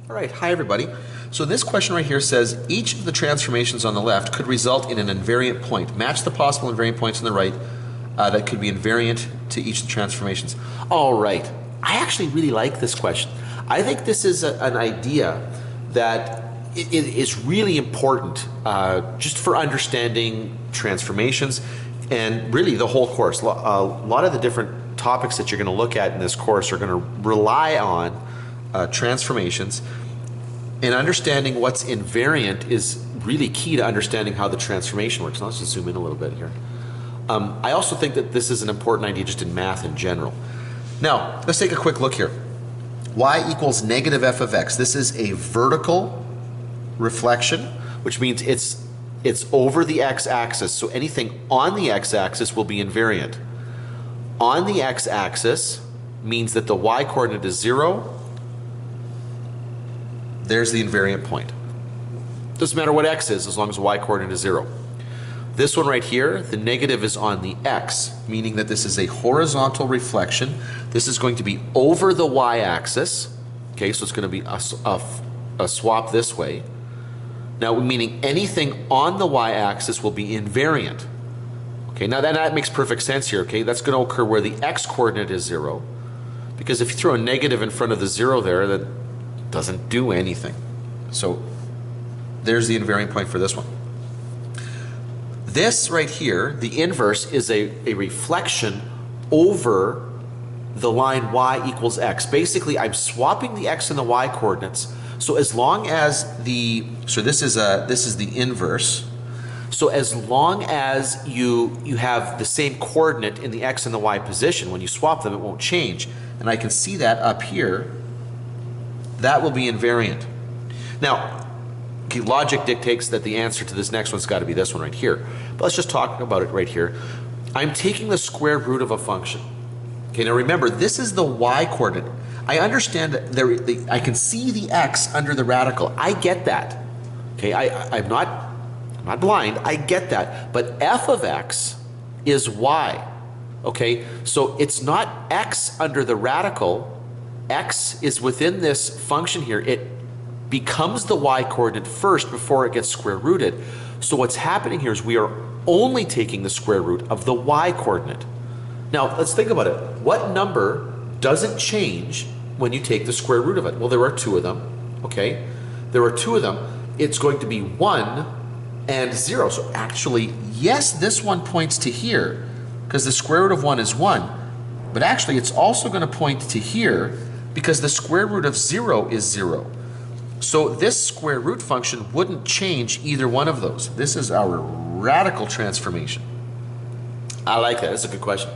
All right, hi everybody. So this question right here says each of the transformations on the left could result in an invariant point. Match the possible invariant points on the right that could be invariant to each of the transformations. All right, I actually really like this question. I think this is an idea that it is really important just for understanding transformations and really the whole course. A lot of the different topics that you're going to look at in this course are going to rely on transformations, and understanding what's invariant is really key to understanding how the transformation works. Now let's just zoom in a little bit here. I also think that this is an important idea just in math in general. Now let's take a quick look here. Y equals negative f of x. This is a vertical reflection, which means it's over the x-axis. So anything on the x-axis will be invariant. On the x-axis means that the y-coordinate is 0. There's the invariant point. Doesn't matter what x is as long as the y-coordinate is 0. This one right here, the negative is on the x, meaning that this is a horizontal reflection. This is going to be over the y-axis. Okay, so it's going to be a swap this way. Now, meaning anything on the y-axis will be invariant. Okay, now that makes perfect sense here. Okay, that's going to occur where the x-coordinate is 0, because if you throw a negative in front of the 0 there, that doesn't do anything. So there's the invariant point for this one. This right here, the inverse, is a reflection over the line y equals x. Basically, I'm swapping the x and the y coordinates. So as long as this is the inverse. So as long as you have the same coordinate in the x and the y position, when you swap them, it won't change. And I can see that up here. That will be invariant. Now, okay, logic dictates that the answer to this next one's got to be this one right here. But let's just talk about it right here. I'm taking the square root of a function. Okay, now remember, this is the y-coordinate. I understand that I can see the x under the radical. I get that. Okay, I'm not blind. I get that. But f of x is y. Okay, so it's not x under the radical. X is within this function here. It becomes the y-coordinate first before it gets square rooted. So what's happening here is we are only taking the square root of the y-coordinate. Now let's think about it. What number doesn't change when you take the square root of it? Well, there are two of them. Okay, there are two of them. It's going to be 1 and 0. So actually, yes, this one points to here because the square root of 1 is 1. But actually, it's also going to point to here because the square root of 0 is 0. So this square root function wouldn't change either one of those. This is our radical transformation. I like that. That's a good question.